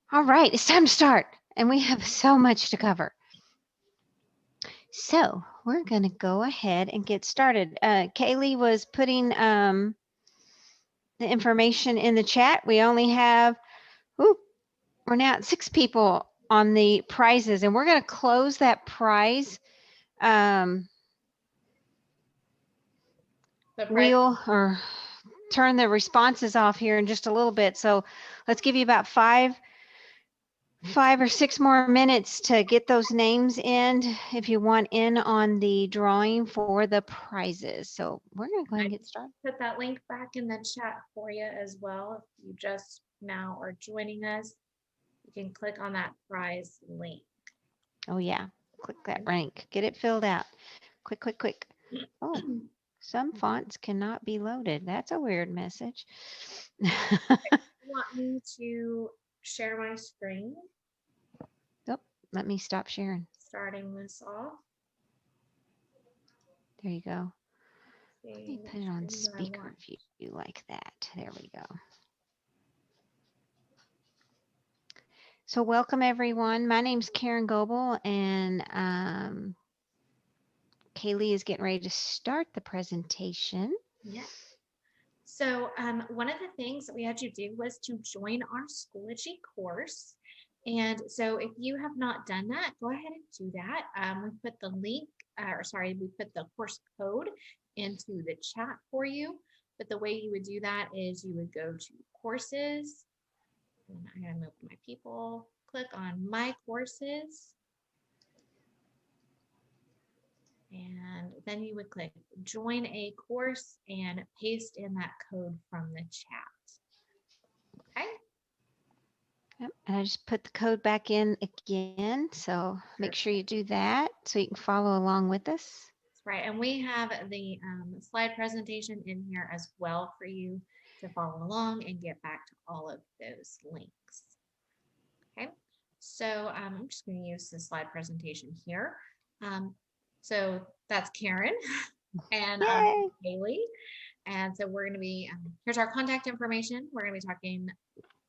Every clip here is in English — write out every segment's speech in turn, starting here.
All right, it's time to start, and we have so much to cover. So we're going to go ahead and get started. Kaylee was putting the information in the chat. We only have, we're now at 6 people on the prizes, and we're going to close that prize wheel or turn the responses off here in just a little bit. So let's give you about five or 6 more minutes to get those names in if you want in on the drawing for the prizes. So we're going to go ahead and get started. Put that link back in the chat for you as well. If you just now are joining us, you can click on that prize link. Oh yeah, click that link. Get it filled out. Quick, quick, quick. Oh, some fonts cannot be loaded. That's a weird message. You want me to share my screen? Oh, let me stop sharing. Starting this off. There you go. Let me put it on speaker view like that. There we go. So welcome everyone. My name's Karen Goebel, and Kaylee is getting ready to start the presentation. Yes. So one of the things that we had you do was to join our Schoology course. And so if you have not done that, go ahead and do that. We put the link, we put the course code into the chat for you. But the way you would do that is you would go to courses. And I'm going to move my people, click on my courses. And then you would click join a course and paste in that code from the chat. Okay. Yep, and I just put the code back in again. So make sure you do that so you can follow along with us. That's right. And we have the slide presentation in here as well for you to follow along and get back to all of those links. Okay. So I'm just going to use the slide presentation here. So that's Karen and Haley. And so we're going to be, here's our contact information. We're going to be talking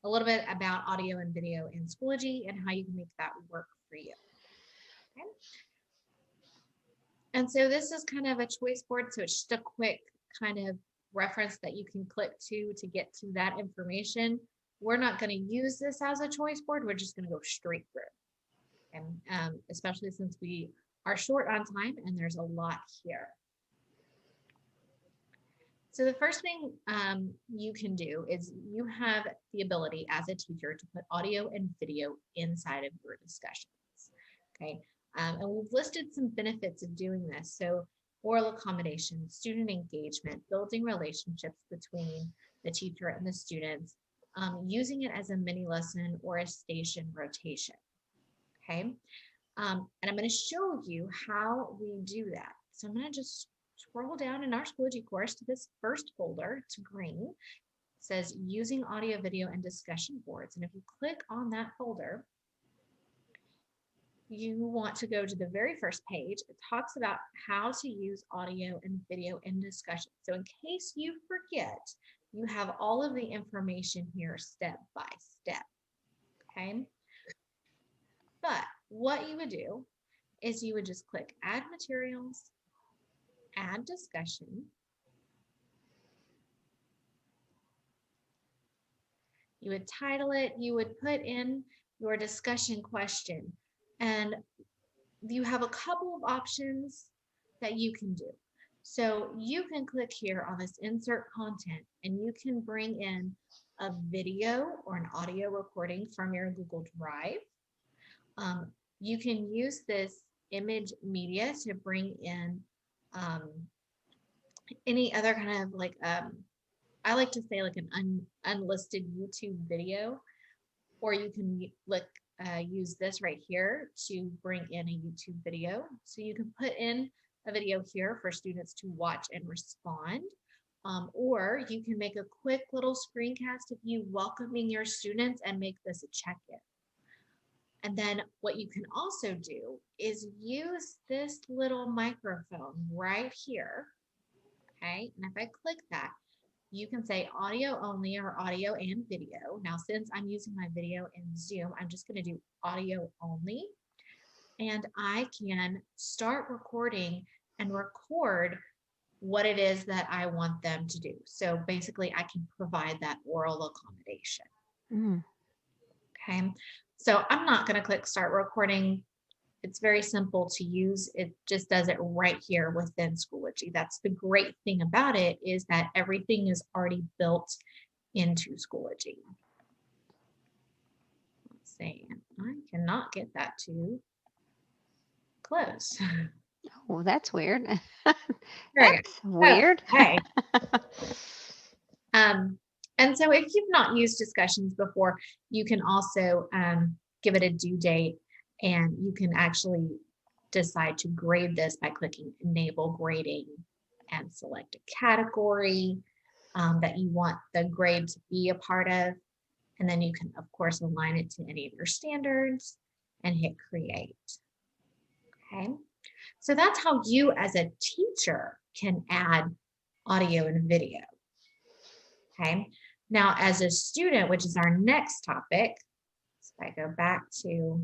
a little bit about audio and video in Schoology and how you can make that work for you. Okay. And so this is kind of a choice board. So it's just a quick kind of reference that you can click to get to that information. We're not going to use this as a choice board. We're just going to go straight through. And especially since we are short on time and there's a lot here. So the first thing you can do is you have the ability as a teacher to put audio and video inside of your discussions. Okay, and we've listed some benefits of doing this. So oral accommodation, student engagement, building relationships between the teacher and the students, using it as a mini lesson or a station rotation. Okay, and I'm going to show you how we do that. So I'm going to just scroll down in our Schoology course to this first folder. It's green. It says using audio, video, and discussion boards. And if you click on that folder, you want to go to the very first page. It talks about how to use audio and video in discussion. So in case you forget, you have all of the information here step by step. Okay. But what you would do is you would just click add materials, add discussion. You would title it, you would put in your discussion question, and you have a couple of options that you can do. So you can click here on this insert content and you can bring in a video or an audio recording from your Google Drive. You can use this image media to bring in any other kind of like, I like to say like an unlisted YouTube video, or you can use this right here to bring in a YouTube video. So you can put in a video here for students to watch and respond. Or you can make a quick little screencast of you welcoming your students and make this a check-in. And then what you can also do is use this little microphone right here. Okay, and if I click that, you can say audio only or audio and video. Now, since I'm using my video in Zoom, I'm just going to do audio only. And I can start recording and record what it is that I want them to do. So basically, I can provide that oral accommodation. Mm. Okay. So I'm not going to click start recording. It's very simple to use. It just does it right here within Schoology. That's the great thing about it, is that everything is already built into Schoology. Let's see. I cannot get that to close. Oh, that's weird. There we go. That's weird. Okay. And so if you've not used discussions before, you can also give it a due date, and you can actually decide to grade this by clicking enable grading and select a category that you want the grade to be a part of. And then you can, of course, align it to any of your standards and hit create. Okay. So that's how you as a teacher can add audio and video. Okay. Now, as a student, which is our next topic, so if I go back to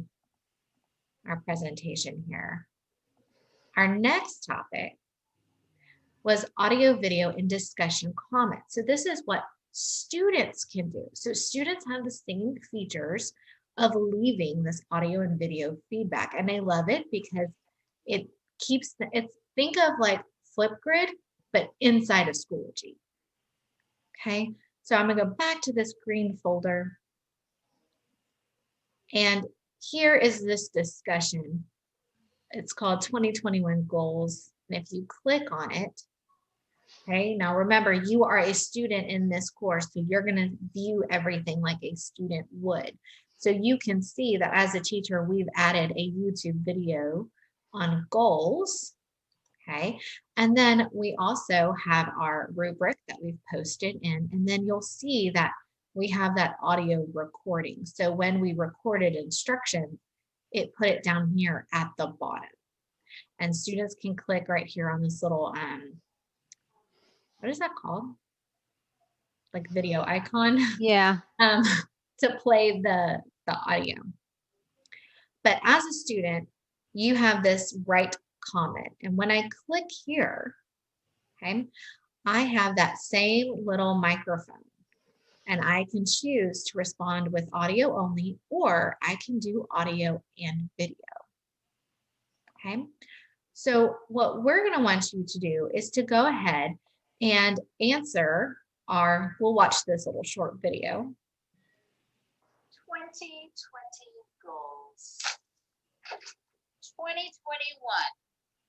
our presentation here, our next topic was audio, video, and discussion comments. So this is what students can do. So students have the same features of leaving this audio and video feedback. And I love it because it keeps, think of like Flipgrid, but inside of Schoology. Okay, so I'm gonna go back to this green folder. And here is this discussion. It's called 2021 Goals. And if you click on it, okay, now remember, you are a student in this course, so you're going to view everything like a student would. So you can see that as a teacher, we've added a YouTube video on goals, okay? And then we also have our rubric that we've posted in, and then you'll see that we have that audio recording. So when we recorded instruction, it put it down here at the bottom. And students can click right here on this little, what is that called? Like video icon. Yeah. To play the audio. But as a student, you have this write comment. And when I click here, okay, I have that same little microphone. And I can choose to respond with audio only, or I can do audio and video. Okay, so what we're going to want you to do is to go ahead and answer we'll watch this little short video. 2020 goals. 2021.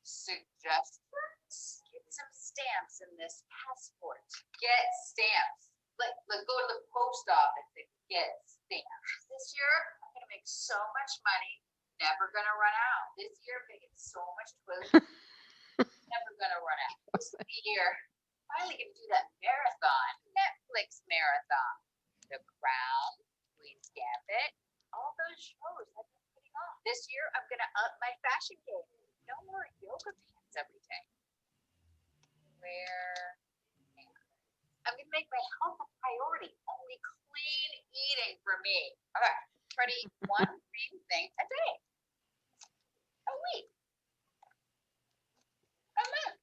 Suggestions? Get some stamps in this passport. Get stamps. Let's go to the post office and get stamps. This year, I'm going to make so much money. Never going to run out. This year, I'm going to get so much toilet. Never going to run out. This year, finally going to do that marathon. Netflix marathon. The Crown. Queen's Gambit, all those shows I've been putting on. This year, I'm going to up my fashion game. No more yoga pants every day. I'm going to make my health a priority. Only clean eating for me. Okay, try to eat one green thing a day. A week. A month.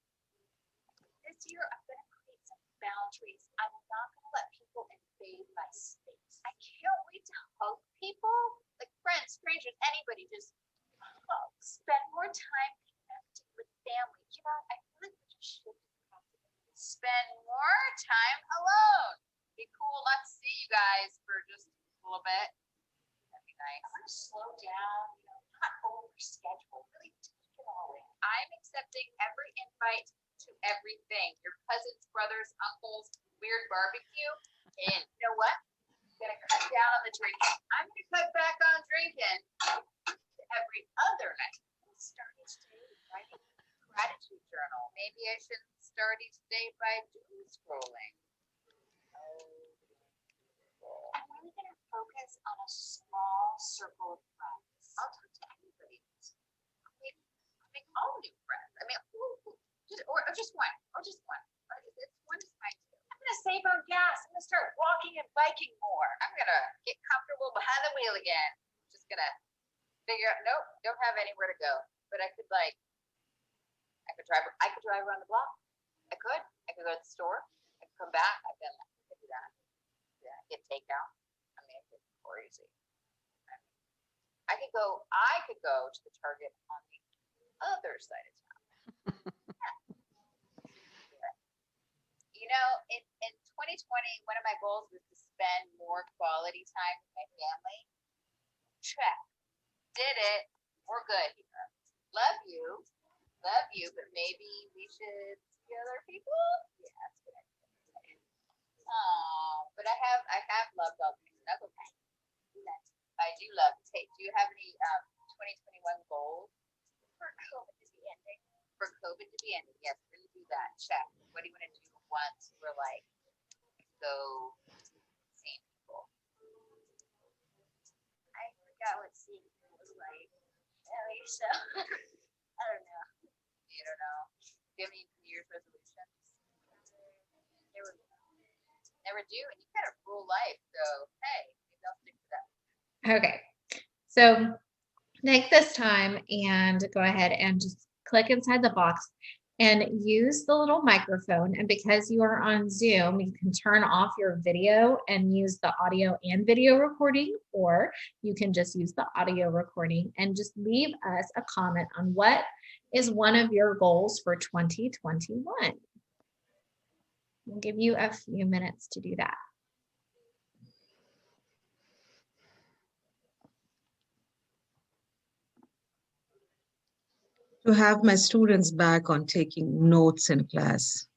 This year, I'm going to create some boundaries. I'm not going to let people invade my space. I can't wait to hug people, like friends, strangers, anybody. Just hug. Spend more time connecting with family. You know, I feel like we just should spend more time alone. Be cool not to see you guys for just a little bit. That'd be nice. I want to slow down, you know, not overschedule. Really take it all in. I'm accepting every invite to everything. Your cousins, brothers, uncles, weird barbecue. And you know what? I'm gonna cut down on the drinking. I'm gonna cut back on drinking every other night. Start each day writing a gratitude journal. Maybe I shouldn't start each day by doom scrolling. I'm really gonna focus on a small circle of friends. I'll talk to anybody. I'll make all new friends. I mean, or just one. It's one is fine too. I'm gonna save behind the wheel again. Just gonna figure out, nope, don't have anywhere to go. But I could drive around the block. I could go to the store. I could come back. I could do that. Yeah, get takeout. I mean, it's crazy. I could go to the Target on the other side of town. You know, in 2020, one of my goals was to spend more quality time with my family. Check. Did it. We're good here. Love you, but maybe we should see other people. Yeah, that's good. Oh, but I have loved all my snuggle time. I do love. Hey, do you have any 2021 goals for COVID to be ending? For COVID to be ending, yes, we're gonna do that. Check. What do you want to do once we're like go see people? I forgot what seeing people was like. So I don't know. You don't know. Do you have any New Year's resolutions? Never do, and you got a rule life. So hey, maybe I'll stick to that. Okay, so take this time and go ahead and just click inside the box and use the little microphone. And because you are on Zoom, you can turn off your video and use the audio and video recording, or you can just use the audio recording and just leave us a comment on what is one of your goals for 2021. We'll give you a few minutes to do that. To have my students back on taking notes in class.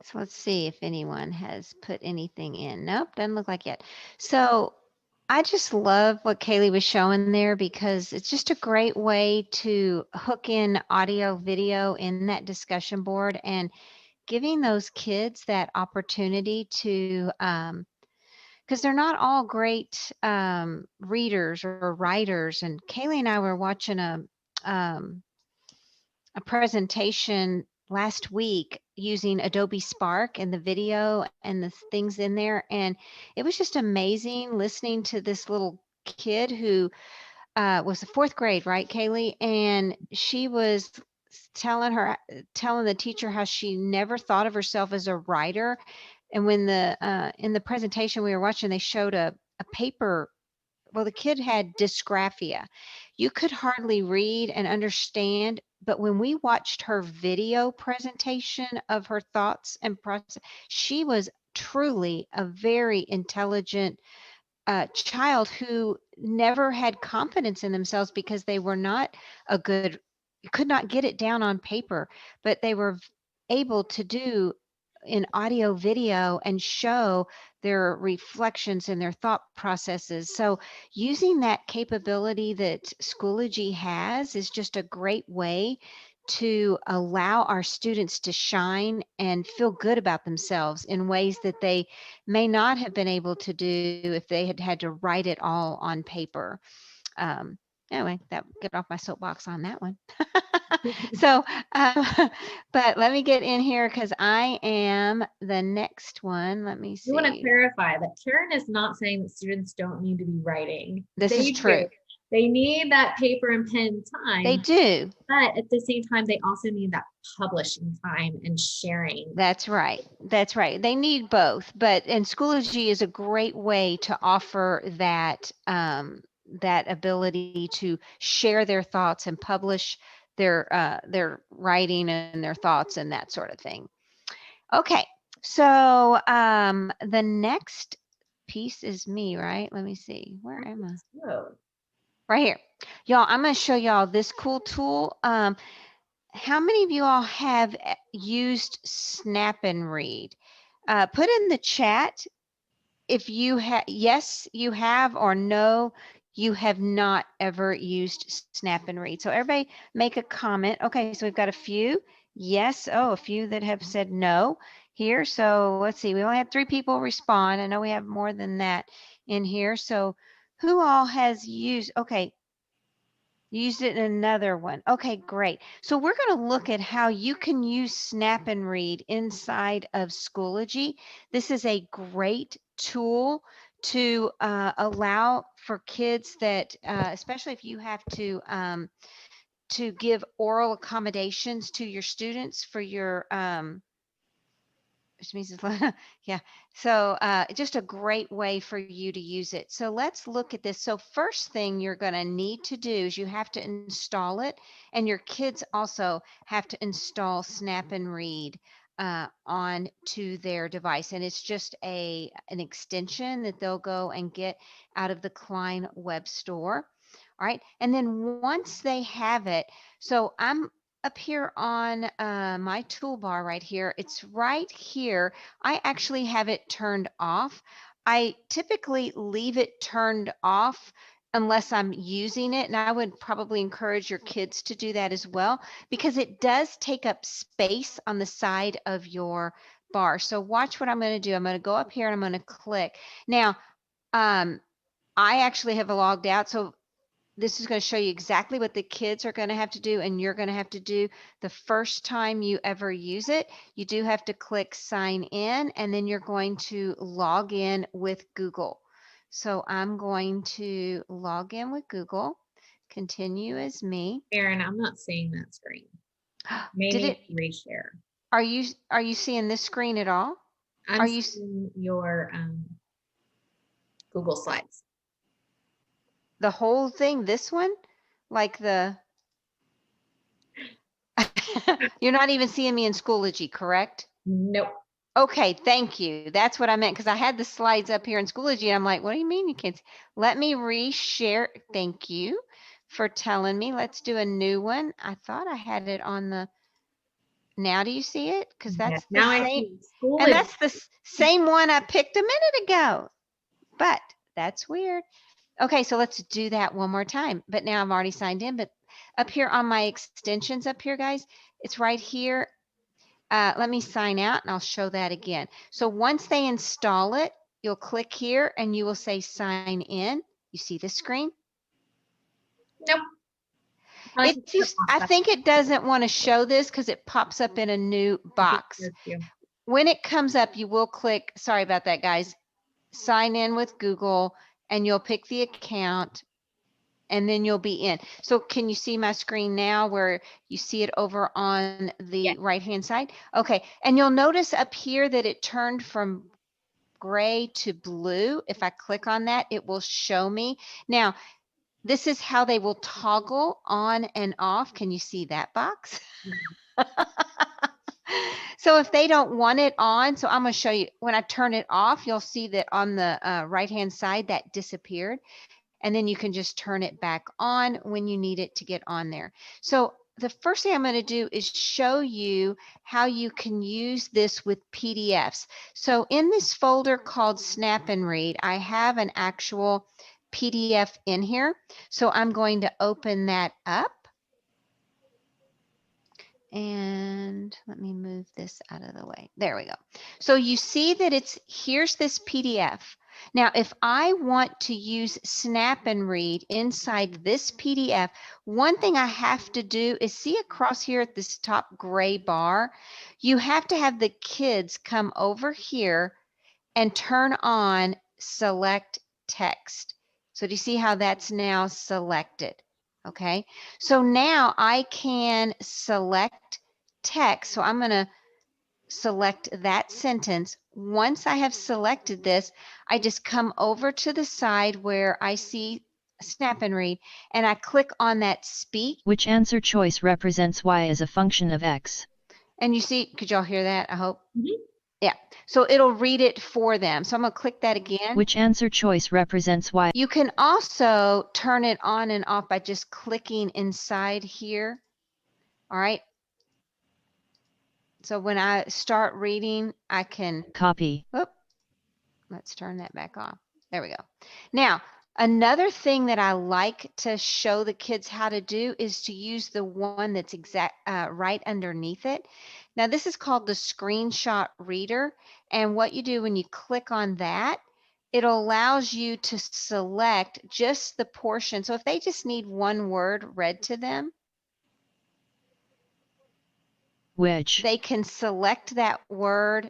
So let's see if anyone has put anything in. Nope, doesn't look like yet. So I just love what Kaylee was showing there because it's just a great way to hook in audio, video in that discussion board and giving those kids that opportunity to, because they're not all great readers or writers. And Kaylee and I were watching a presentation last week using Adobe Spark and the video and the things in there. And it was just amazing listening to this little kid who was the fourth grade, right, Kaylee? And she was telling the teacher how she never thought of herself as a writer. And when in the presentation we were watching, they showed a paper. Well, the kid had dysgraphia. You could hardly read and understand, but when we watched her video presentation of her thoughts and process, she was truly a very intelligent child who never had confidence in themselves because they were not could not get it down on paper, but they were able to do in audio video and show their reflections and their thought processes. So using that capability that Schoology has is just a great way to allow our students to shine and feel good about themselves in ways that they may not have been able to do if they had had to write it all on paper. Anyway, get off my soapbox on that one. So, but let me get in here because I am the next one. Let me see. You want to clarify that Karen is not saying that students don't need to be writing. This is true. They need that paper and pen time. They do. But at the same time, they also need that publishing time and sharing. That's right. That's right. They need both. And Schoology is a great way to offer that that ability to share their thoughts and publish their writing and their thoughts and that sort of thing. Okay, So the next piece is me, right? Let me see. Where am I? Whoa. Right here. Y'all, I'm going to show y'all this cool tool. How many of you all have used Snap and Read? Put in the chat if you have, yes, you have, or no, you have not ever used Snap and Read. So everybody make a comment. Okay, so we've got a few. Yes. Oh, a few that have said no here. So let's see. We only had 3 people respond. I know we have more than that in here. So who all has used? Okay, used it in another one. Okay, great. So we're going to look at how you can use Snap and Read inside of Schoology. This is a great tool to allow for kids that, especially if you have to give oral accommodations to your students for your which means yeah. So just a great way for you to use it. So let's look at this. So first thing you're going to need to do is you have to install it, and your kids also have to install Snap and Read onto their device. And it's just an extension that they'll go and get out of the Klein web store. All right. And then once they have it, so I'm up here on my toolbar right here. It's right here. I actually have it turned off. I typically leave it turned off unless I'm using it. And I would probably encourage your kids to do that as well, because it does take up space on the side of your bar. So watch what I'm going to do. I'm going to go up here and I'm going to click. Now, I actually have logged out. So this is going to show you exactly what the kids are going to have to do, and you're going to have to do the first time you ever use it. You do have to click sign in, and then you're going to log in with Google. So I'm going to log in with Google, continue as me. Aaron, I'm not seeing that screen. Did Maybe it? reshare. Are you seeing this screen at all? I'm Are you seeing your Google Slides. the whole thing? This one, like the. You're not even seeing me in Schoology, correct? Nope. Okay, thank you. That's what I meant, because I had the slides up here in Schoology, and I'm like, what do you mean you can't see? Let me reshare. Thank you for telling me. Let's do a new one. I thought I had it on the. Now do you see it? Because that's the Now I same, see Schoology. and that's the same one I picked a minute ago. But that's weird. Okay, so let's do that one more time. But now I'm already signed in. But up here on my extensions up here, guys, it's right here. Let me sign out and I'll show that again. So once they install it, you'll click here and you will say sign in. You see the screen? Nope. I think it doesn't want to show this because it pops up in a new box. When it comes up, you will click, sorry about that, guys, sign in with Google, and you'll pick the account, and then you'll be in. So can you see my screen now where you see it over on the right-hand side? Okay, and you'll notice up here that it turned from gray to blue. If I click on that, it will show me. Now, this is how they will toggle on and off. Can you see that box? So if they don't want it on, so I'm going to show you, when I turn it off, you'll see that on the right-hand side that disappeared. And then you can just turn it back on when you need it to get on there. So the first thing I'm going to do is show you how you can use this with PDFs. So in this folder called Snap and Read, I have an actual PDF in here. So I'm going to open that up. And let me move this out of the way. There we go. So you see that here's this PDF. Now, if I want to use Snap and Read inside this PDF, one thing I have to do is see across here at this top gray bar, you have to have the kids come over here and turn on select text. So do you see how that's now selected? Okay, so now I can select text. So I'm going to select that sentence. Once I have selected this, I just come over to the side where I see Snap and Read, and I click on that speak. Which answer choice represents y as a function of x? And you see, could y'all hear that? I hope. Mm-hmm. Yeah, so it'll read it for them. So I'm going to click that again. Which answer choice represents why? You can also turn it on and off by just clicking inside here. All right. So when I start reading, I can Copy. let's turn that back off. There we go. Now, another thing that I like to show the kids how to do is to use the one that's right underneath it. Now, this is called the screenshot reader. And what you do when you click on that, it allows you to select just the portion. So if they just need one word read to them, Which? they can select that word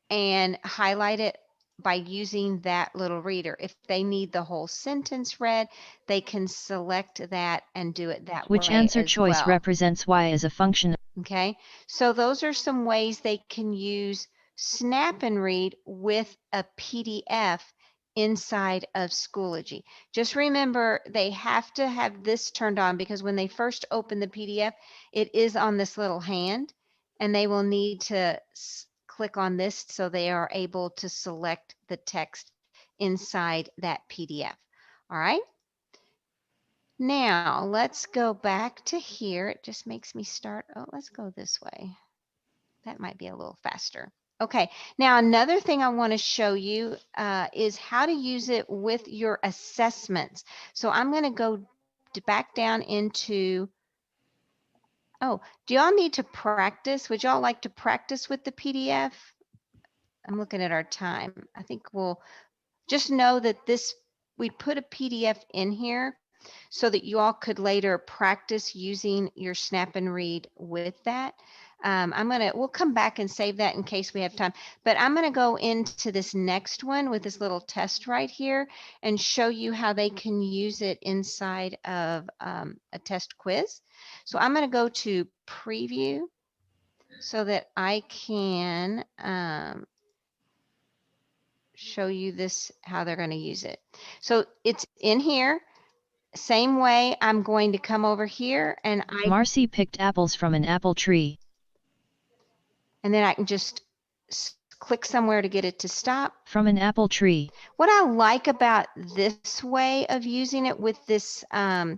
and highlight it by using that little reader. If they need the whole sentence read, they can select that and do it that Which way answer as choice well. represents why as a function? Okay, so those are some ways they can use Snap and Read with a PDF inside of Schoology. Just remember they have to have this turned on because when they first open the PDF, it is on this little hand and they will need to click on this so they are able to select the text inside that PDF. All right. Now let's go back to here. It just makes me start. Oh, let's go this way. That might be a little faster. Okay, now another thing I want to show you is how to use it with your assessments. So I'm going to go back down into, oh, do y'all need to practice? Would y'all like to practice with the PDF? I'm looking at our time. I think we'll just know that we put a PDF in here so that you all could later practice using your Snap and Read with that. We'll come back and save that in case we have time, but I'm gonna go into this next one with this little test right here and show you how they can use it inside of a test quiz. So I'm gonna go to preview so that I can show you this, how they're gonna use it. So it's in here. Same way, I'm going to come over here and Marcy picked apples from an apple tree. And then I can just click somewhere to get it to stop. From an apple tree. What I like about this way of using it with this, the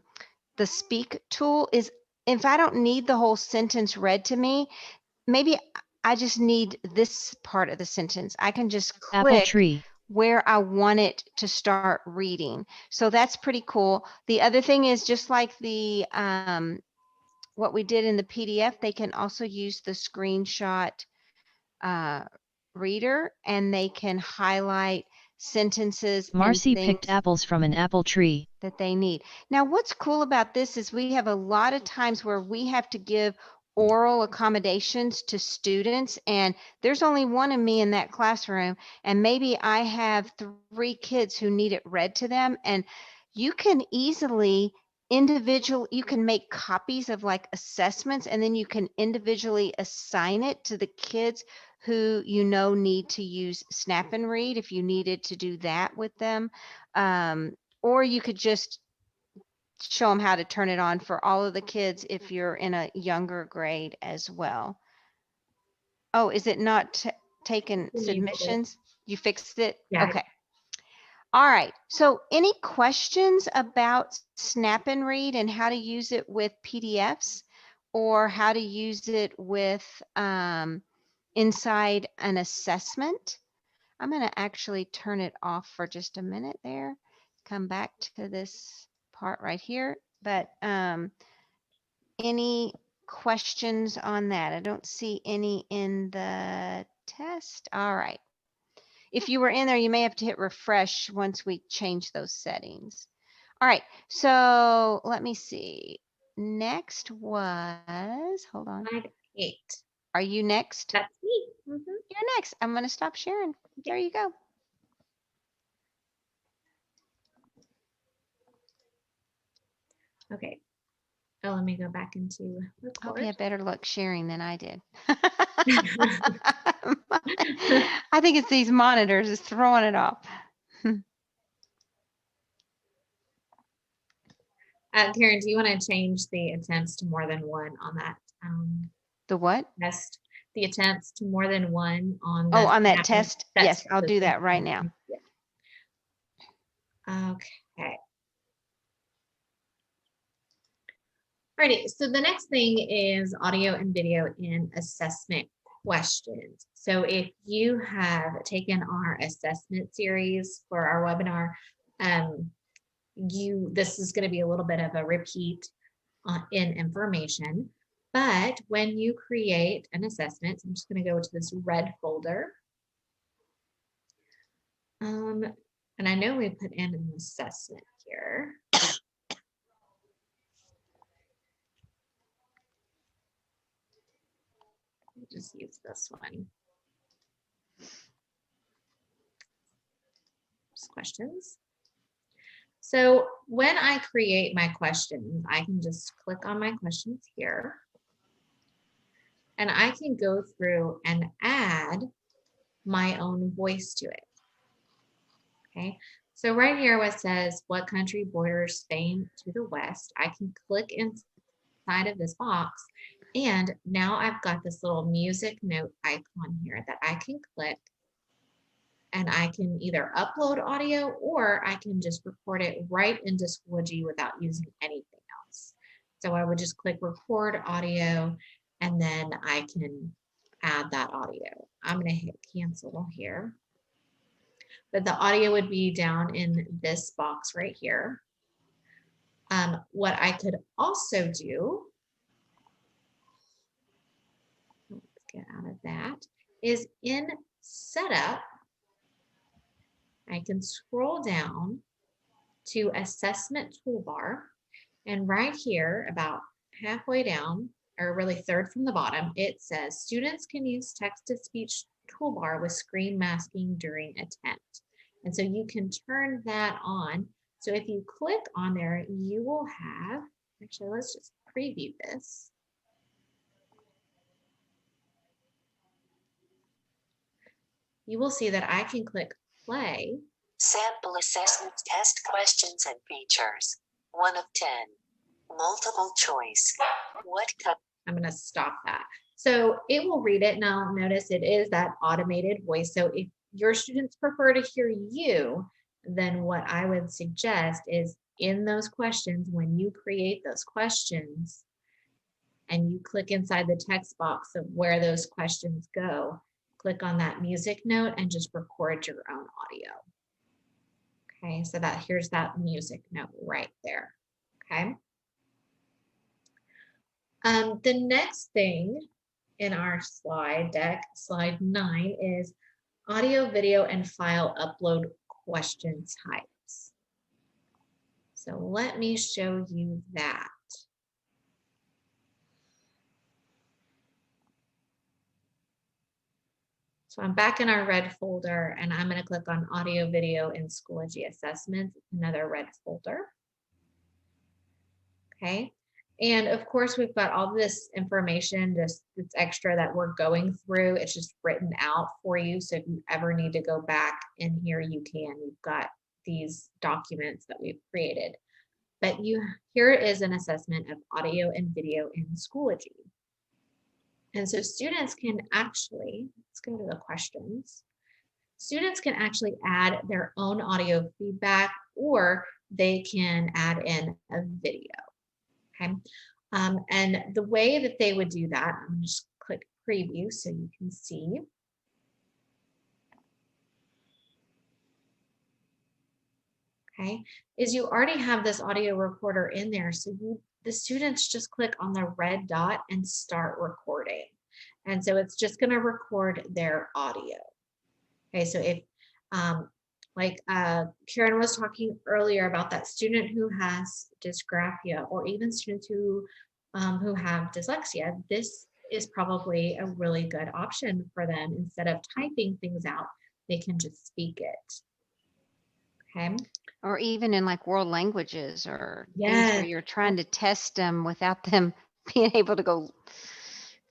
speak tool is if I don't need the whole sentence read to me, maybe I just need this part of the sentence. I can just Apple click tree. where I want it to start reading. So that's pretty cool. The other thing is just like the what we did in the PDF, they can also use the screenshot reader and they can highlight sentences Marcy and picked things apples from an apple tree. that they need. Now, what's cool about this is we have a lot of times where we have to give oral accommodations to students, and there's only one of me in that classroom, and maybe I have 3 kids who need it read to them, and you can easily you can make copies of like assessments, and then you can individually assign it to the kids who need to use Snap and Read if you needed to do that with them. Or you could just show them how to turn it on for all of the kids if you're in a younger grade as well. Oh, is it not taking submissions? You fixed it? Yeah. Okay. All right. So any questions about Snap and Read and how to use it with PDFs or how to use it with inside an assessment? I'm going to actually turn it off for just a minute there. Come back to this part right here. But any questions on that? I don't see any in the test. All right. If you were in there, you may have to hit refresh once we change those settings. All right. So let me see. Next was, hold on. Slide 8. Are you next? That's me. You're next. I'm going to stop sharing. There you go. Okay. Oh, let me go back into record. I hope you had better luck sharing than I did. I think it's these monitors is throwing it off. Karen, do you want to change the attempts to more than one on that The what? test? the attempts to more than one on Oh, the on that mapping test? Yes, I'll do that right now. Yeah. Okay. Alrighty, so the next thing is audio and video in assessment questions. So if you have taken our assessment series for our webinar, this is going to be a little bit of a repeat in information. But when you create an assessment, I'm just going to go to this red folder. And I know we put in an assessment here. Just use this one. Just questions. So when I create my questions, I can just click on my questions here. And I can go through and add my own voice to it. Okay, so right here where it says, what country borders Spain to the west, I can click inside of this box. And now I've got this little music note icon here that I can click. And I can either upload audio or I can just record it right into Schoology without using anything else. So I would just click record audio and then I can add that audio. I'm going to hit cancel here. But the audio would be down in this box right here. What I could also do, let's get out of that, is in setup, I can scroll down to assessment toolbar, and right here about halfway down, or really third from the bottom, it says students can use text-to-speech toolbar with screen masking during attempt. And so you can turn that on. So if you click on there, you will have, actually, let's just preview this. You will see that I can click play. Sample assessment test questions and features. 1 of 10. Multiple choice. I'm going to stop that. So it will read it. Now notice it is that automated voice. So if your students prefer to hear you, then what I would suggest is in those questions, when you create those questions and you click inside the text box of where those questions go, click on that music note and just record your own audio. Okay, so that here's that music note right there. Okay. The next thing in our slide deck, slide 9, is audio, video, and file upload question types. So let me show you that. So I'm back in our red folder and I'm going to click on audio, video, and Schoology assessments, another red folder. Okay. And of course, we've got all this information, just it's extra that we're going through. It's just written out for you. So if you ever need to go back in here, you can. You've got these documents that we've created. But here is an assessment of audio and video in Schoology. And so students can actually, let's go to the questions. Students can actually add their own audio feedback, or they can add in a video. Okay. And the way that they would do that, I'm going to just click preview so you can see. Okay, is you already have this audio recorder in there. So the students just click on the red dot and start recording. And so it's just going to record their audio. Okay, so if like Karen was talking earlier about that student who has dysgraphia, or even students who have dyslexia, this is probably a really good option for them. Instead of typing things out, they can just speak it. Okay. Or even in like world languages or things Yes. where you're trying to test them without them being able to go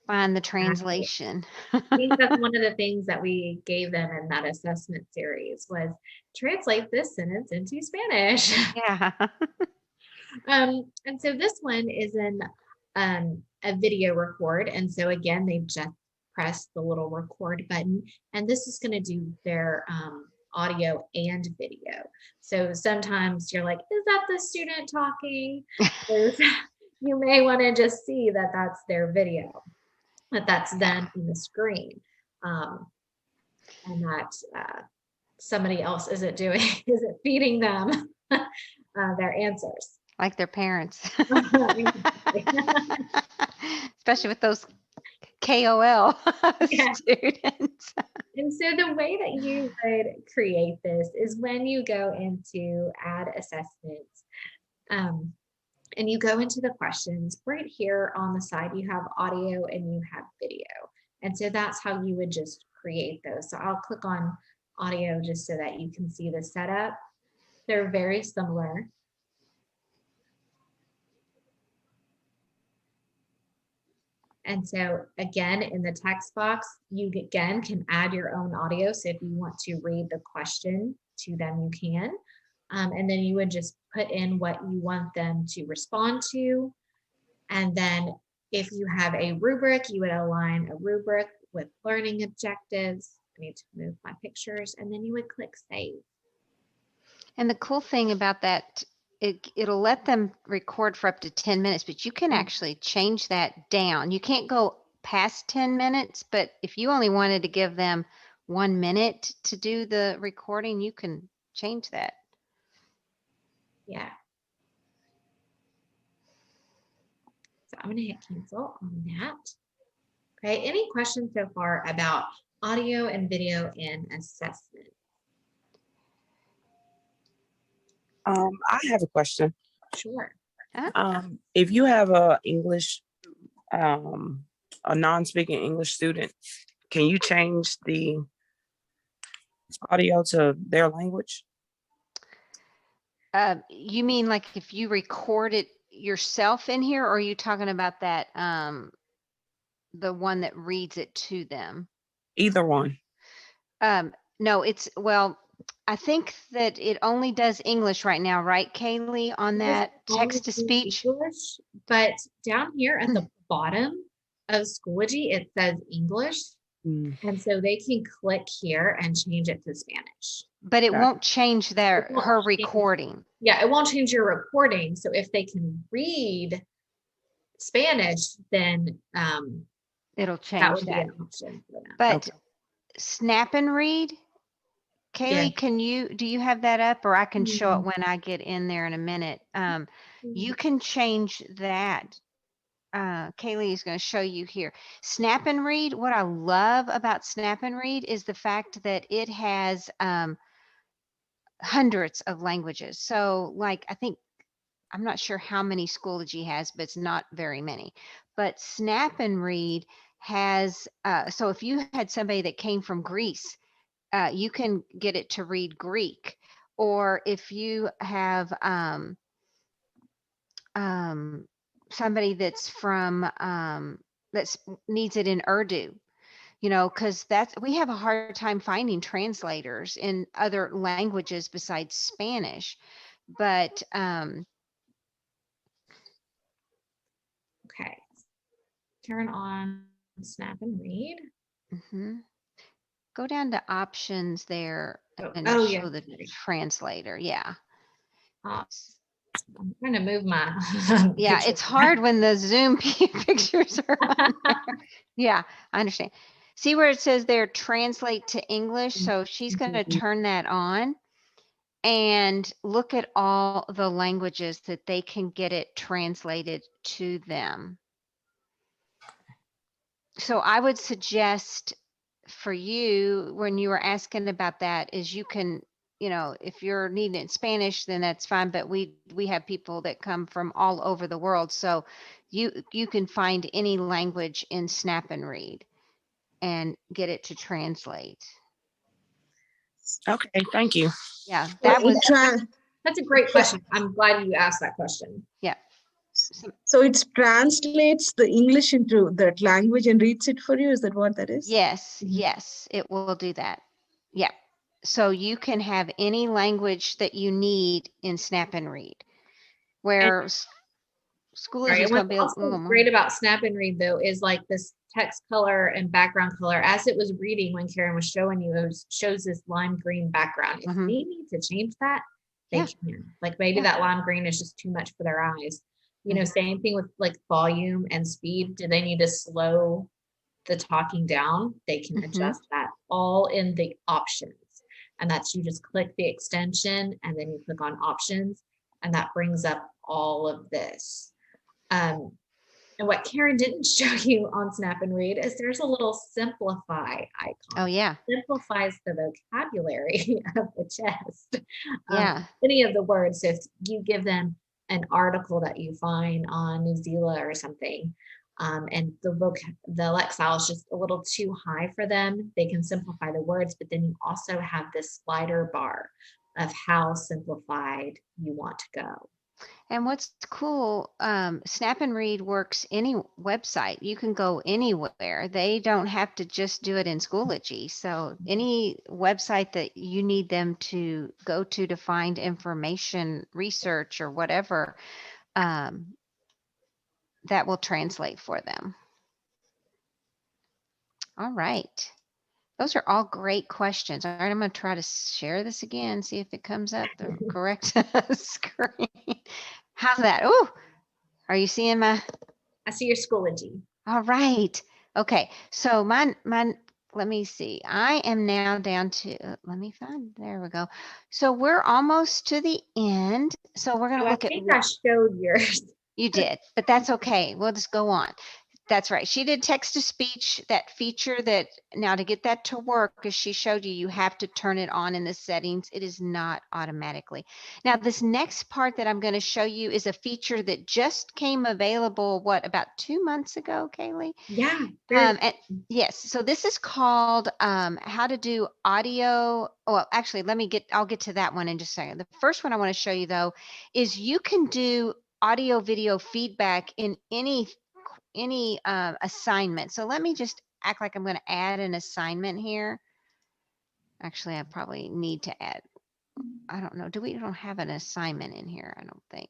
find the translation. I think that's one of the things that we gave them in that assessment series was translate this sentence into Spanish. Yeah. And so this one is in a video record. And so again, they just press the little record button, and this is going to do their audio and video. So sometimes you're like, is that the student talking? You may want to just see that that's their video, that that's them in the screen, and that somebody else isn't feeding them their answers. Like their parents. Especially with those KOL Yeah. students. And so the way that you would create this is when you go into add assessments, and you go into the questions right here on the side, you have audio and you have video. And so that's how you would just create those. So I'll click on audio just so that you can see the setup. They're very similar. And so again, in the text box, you again can add your own audio. So if you want to read the question to them, you can. And then you would just put in what you want them to respond to. And then if you have a rubric, you would align a rubric with learning objectives. I need to move my pictures, and then you would click save. And the cool thing about that, it'll let them record for up to 10 minutes, but you can actually change that down. You can't go past 10 minutes, but if you only wanted to give them 1 minute to do the recording, you can change that. Yeah. So I'm going to hit cancel on that. Okay, any questions so far about audio and video in assessment? I have a question. Sure. If you have a English, a non-speaking English student, can you change the audio to their language? You mean like if you record it yourself in here, or are you talking about that, the one that reads it to them? Either one. No, well, I think that it only does English right now, right, Kaylee, on that text to speech? English, but down here at the bottom of Schoology, it says English. And so they can click here and change it to Spanish. But it won't change her recording. Yeah, it won't change your recording. So if they can read Spanish, then it'll change that would be that. an option for them. But snap and read, Kaylee, do you have that up, or I can show it when I get in there in a minute? You can change that. Kaylee is going to show you here. Snap and read. What I love about snap and read is the fact that it has hundreds of languages. So like, I'm not sure how many Schoology has, but it's not very many. But snap and read has, so if you had somebody that came from Greece, you can get it to read Greek. Or if you have somebody that's from that needs it in Urdu, because we have a hard time finding translators in other languages besides Spanish. But okay, turn on snap and read. Go down to options there and show the translator. Yeah. I'm trying to move my yeah, it's hard when the Zoom pictures are on there. Yeah, I understand. See where it says there, translate to English? So she's going to turn that on and look at all the languages that they can get it translated to them. So I would suggest for you, when you were asking about that, is you can, if you're needing it in Spanish, then that's fine. But we have people that come from all over the world. So you can find any language in Snap and Read and get it to translate. Okay, thank you. Yeah, that's a great question. I'm glad you asked that question. Yeah. So it translates the English into that language and reads it for you. Is that what that is? Yes, yes, it will do that. Yeah. So you can have any language that you need in Snap and Read. Where Schoology is going to be a little more. Great about Snap and Read though is like this text color and background color, as it was reading when Karen was showing you, shows this lime green background. If Mhm. they need to change that, they Yeah. can. Like maybe Yeah. that lime green is just too much for their eyes. You know, same thing with like volume and speed. Do they need to slow the talking down? They can Mhm. adjust that all in the options. And that's, you just click the extension and then you click on options, and that brings up all of this. And what Karen didn't show you on Snap and Read is there's a little simplify icon. Oh, yeah. Simplifies the vocabulary of the test. Yeah. Any of the words. So if you give them an article that you find on New Zealand or something, and the Lexile is just a little too high for them, they can simplify the words, but then you also have this slider bar of how simplified you want to go. And what's cool, Snap and Read works any website. You can go anywhere. They don't have to just do it in Schoology. So any website that you need them to go to find information, research, or whatever, that will translate for them. All right. Those are all great questions. All right, I'm going to try to share this again, see if it comes up the correct screen. How's that? Oh, are you seeing my? I see your Schoology. All right. Okay. So mine, let me see. I am now down to, let me find, there we go. So we're almost to the end. So we're going to So I look at think I showed yours. You did, but that's okay. We'll just go on. That's right. She did text to speech, that feature that now to get that to work, as she showed you, you have to turn it on in the settings. It is not automatically. Now, this next part that I'm going to show you is a feature that just came available, what, about 2 months ago, Kaylee? Yeah. And yes, so this is called how to do audio. Well, actually, I'll get to that one in just a second. The first one I want to show you though, is you can do audio video feedback in any assignment. So let me just act like I'm going to add an assignment here. Actually, I probably need to add, I don't know. We don't have an assignment in here, I don't think.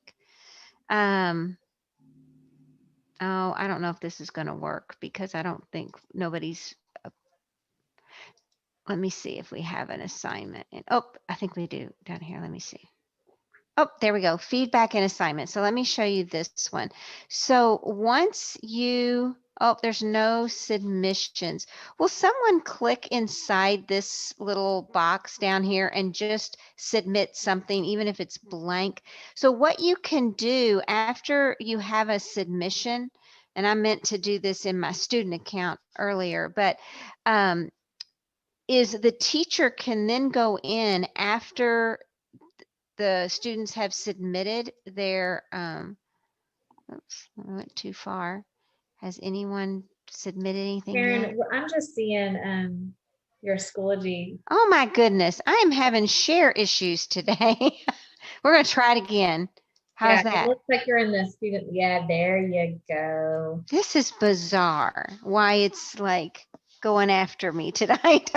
Oh, I don't know if this is going to work because I don't think nobody's, let me see if we have an assignment. Oh, I think we do down here. Let me see. Oh, there we go. Feedback and assignment. So let me show you this one. So once you, oh, there's no submissions. Will someone click inside this little box down here and just submit something, even if it's blank? So what you can do after you have a submission, and I meant to do this in my student account earlier, but is the teacher can then go in after the students have submitted their, oops, I went too far. Has anyone submitted anything yet? Karen, I'm just seeing your Schoology. Oh my goodness, I am having share issues today. We're going to try it again. How's Yeah, that? it looks like you're in the student. Yeah, there you go. This is bizarre. Why it's like going after me tonight.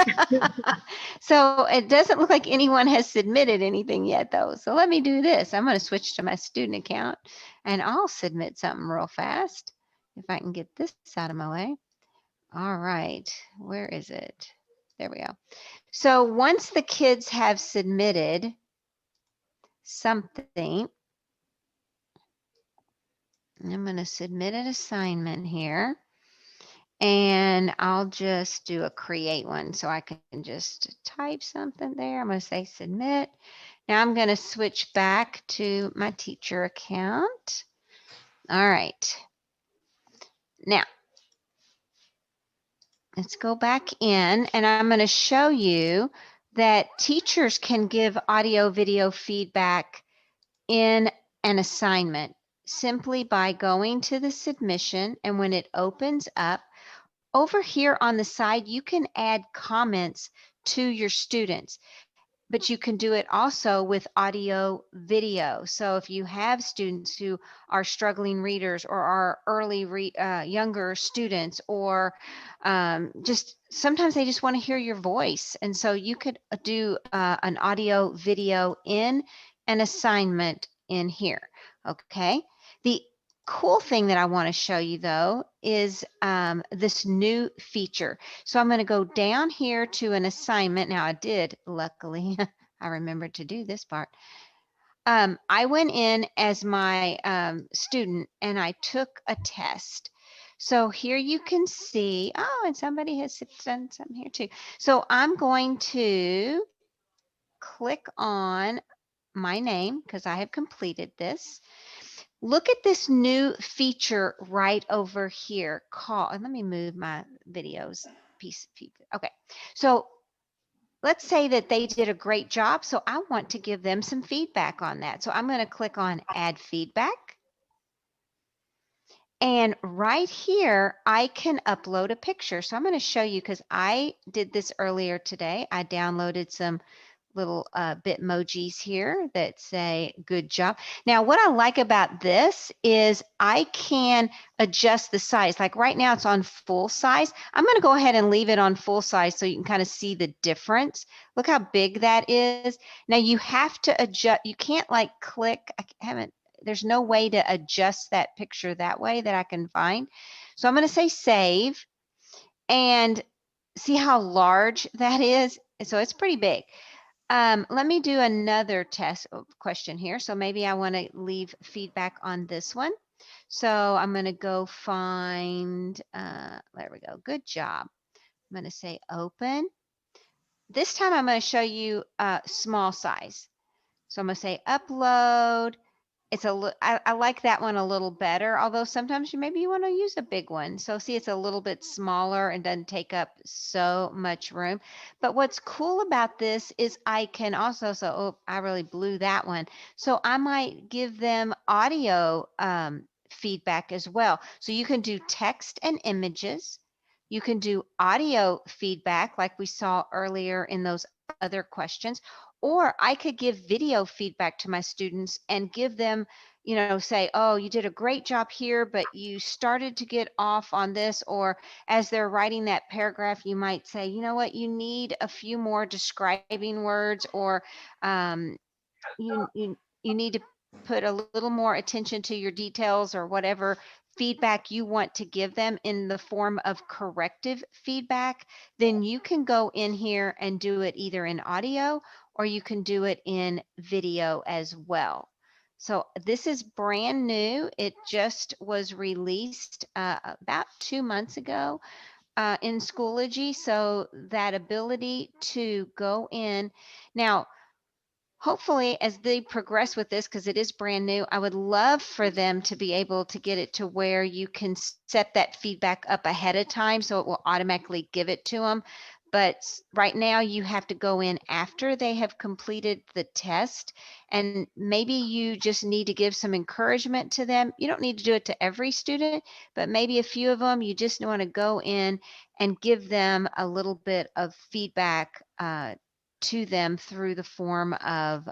So it doesn't look like anyone has submitted anything yet though. So let me do this. I'm going to switch to my student account and I'll submit something real fast if I can get this out of my way. All right, where is it? There we go. So once the kids have submitted something, I'm going to submit an assignment here. And I'll just do a create one. So I can just type something there. I'm going to say submit. Now I'm going to switch back to my teacher account. All right. Now let's go back in and I'm going to show you that teachers can give audio video feedback in an assignment simply by going to the submission, and when it opens up, over here on the side, you can add comments to your students, but you can do it also with audio video. So if you have students who are struggling readers or are younger students, or just sometimes they just want to hear your voice. And so you could do an audio video in an assignment in here. Okay. cool thing that I want to show you though is this new feature. So I'm going to go down here to an assignment. Now I did, luckily, I remembered to do this part. I went in as my student and I took a test. So here you can see, oh, and somebody has done something here too. So I'm going to click on my name because I have completed this. Look at this new feature right over here. And let me move my videos piece. Okay, so let's say that they did a great job. So I want to give them some feedback on that. So I'm going to click on add feedback. And right here, I can upload a picture. So I'm going to show you because I did this earlier today. I downloaded some little Bitmojis here that say good job. Now, what I like about this is I can adjust the size. Like right now it's on full size. I'm going to go ahead and leave it on full size so you can kind of see the difference. Look how big that is. Now you have to adjust. You can't like click. There's no way to adjust that picture that way that I can find. So I'm going to say save and see how large that is. So it's pretty big. Let me do another test question here. So maybe I want to leave feedback on this one. So I'm going to go find, there we go. Good job. I'm going to say open. This time I'm going to show you small size. So I'm going to say upload. I like that one a little better, although sometimes maybe you want to use a big one. So see, it's a little bit smaller and doesn't take up so much room. But what's cool about this is I can also, I really blew that one. So I might give them audio feedback as well. So you can do text and images. You can do audio feedback like we saw earlier in those other questions, or I could give video feedback to my students and give them, say, oh, you did a great job here, but you started to get off on this. Or as they're writing that paragraph, you might say, you know what, you need a few more describing words, or you need to put a little more attention to your details, or whatever feedback you want to give them in the form of corrective feedback. Then you can go in here and do it either in audio or you can do it in video as well. So this is brand new. It just was released about 2 months ago in Schoology. So that ability to go in now, hopefully as they progress with this, because it is brand new, I would love for them to be able to get it to where you can set that feedback up ahead of time so it will automatically give it to them. But right now you have to go in after they have completed the test, and maybe you just need to give some encouragement to them. You don't need to do it to every student, but maybe a few of them, you just want to go in and give them a little bit of feedback to them through the form of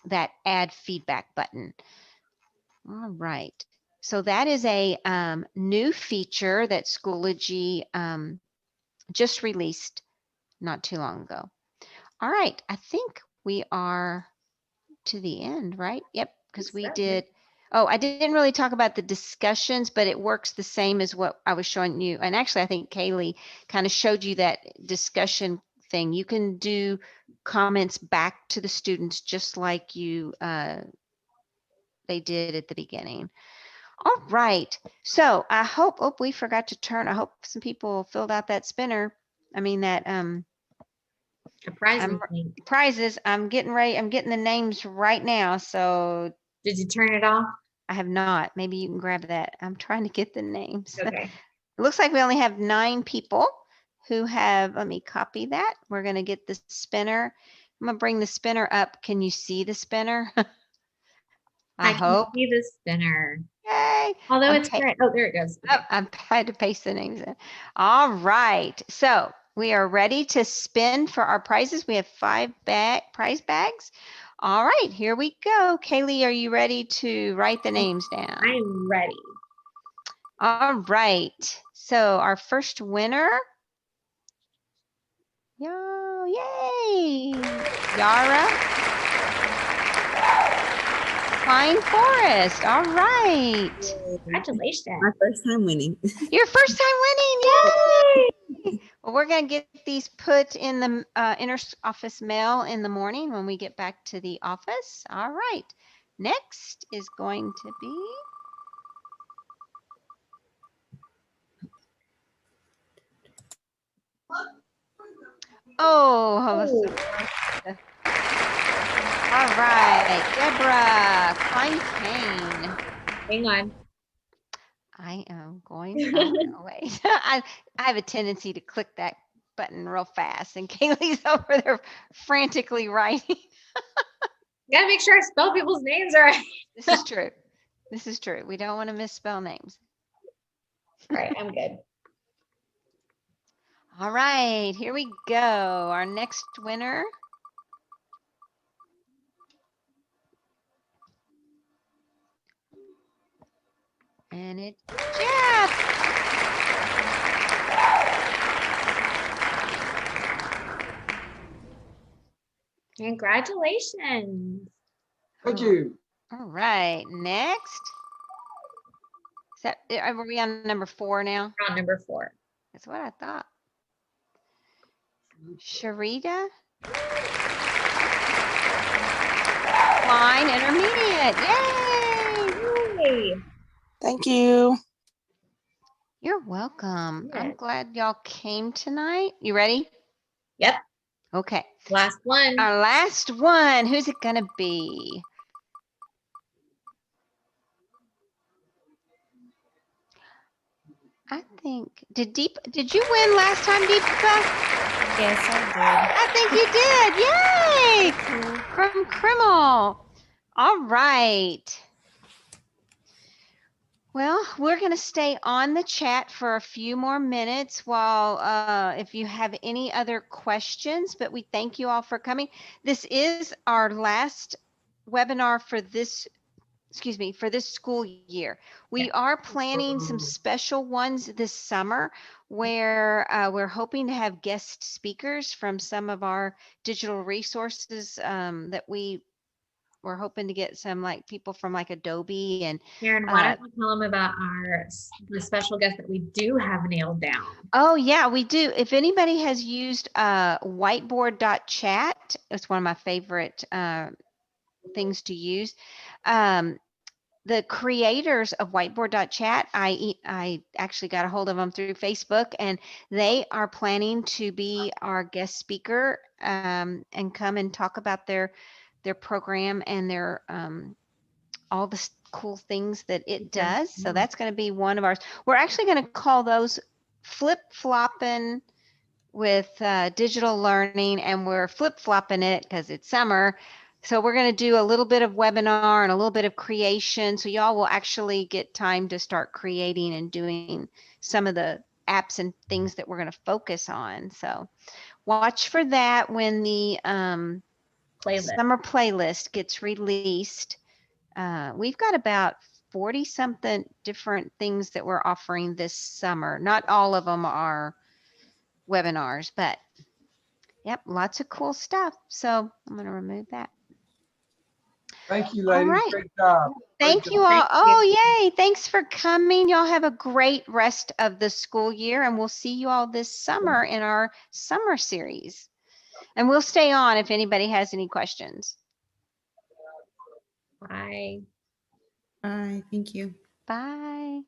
that add feedback button. All right. So that is a new feature that Schoology just released not too long ago. All right. I think we are to the end, right? Yep. Because we did. Oh, I didn't really talk about the discussions, but it works the same as what I was showing you. And actually, I think Kaylee kind of showed you that discussion thing. You can do comments back to the students just like you they did at the beginning. All right. So I hope, we forgot to turn. I hope some people filled out that spinner. I mean that prizes. I'm getting ready. I'm getting the names right now. So did you turn it off? I have not. Maybe you can grab that. I'm trying to get the names. Okay. It looks like we only have 9 people who have, let me copy that. We're going to get the spinner. I'm going to bring the spinner up. Can you see the spinner? I hope. Can see the spinner. Yay. Although Okay. it's great. Oh, there it goes. Okay. Oh, I had to paste the names in. All right. So we are ready to spin for our prizes. We have 5 prize bags. All right, here we go. Kaylee, are you ready to write the names down? I'm ready. All right. So our first winner. Yay. Yara. Flying Forest. All right. Congratulations. My first time winning. Your first time winning. Yay! Well, we're going to get these put in the inter-office mail in the morning when we get back to the office. All right. Next is going to be. Oh, all right. Deborah Klein-Kane. Hang on. I am going to wait. I have a tendency to click that button real fast, and Kaylee's over there frantically writing. Gotta make sure I spell people's names right. This is true. This is true. We don't want to misspell names. All right, I'm good. All right, here we go. Our next winner. And it's Jeff. Congratulations. Thank you. All right, next. Is that, are we on number 4 now? Round number 4. That's what I thought. Sharita. Line intermediate. Yay! Yay. Thank you. You're welcome. I'm Yes. glad y'all came tonight. You ready? Yep. Okay. Last one. Our last one. Who's it gonna be? I think did you win last time, Deepa? Yes, I I think you did. Yay! From Krimmel. All right. Well, we're going to stay on the chat for a few more minutes while if you have any other questions, but we thank you all for coming. This is our last webinar for this, for this school year. We are planning some special ones this summer where we're hoping to have guest speakers from some of our digital resources that we're hoping to get some like people from like Adobe and Karen, why don't you tell them about the special guest that we do have nailed down? oh yeah, we do. If anybody has used whiteboard.chat, it's one of my favorite things to use. The creators of whiteboard.chat, I actually got a hold of them through Facebook, and they are planning to be our guest speaker and come and talk about their program and their all the cool things that it does. So that's going to be one of ours. We're actually going to call those flip-flopping with digital learning, and we're flip-flopping it because it's summer. So we're going to do a little bit of webinar and a little bit of creation. So y'all will actually get time to start creating and doing some of the apps and things that we're going to focus on. So watch for that when the summer playlist gets released. We've got about 40 something different things that we're offering this summer. Not all of them are webinars, but yep, lots of cool stuff. So I'm going to remove that. Thank you, All ladies. right. Great job. Thank Great you job. all. Oh, yay. Thanks for coming. Y'all have a great rest of the school year, and we'll see you all this summer in our summer series. And we'll stay on if anybody has any questions. Bye. Bye. Thank you. Bye.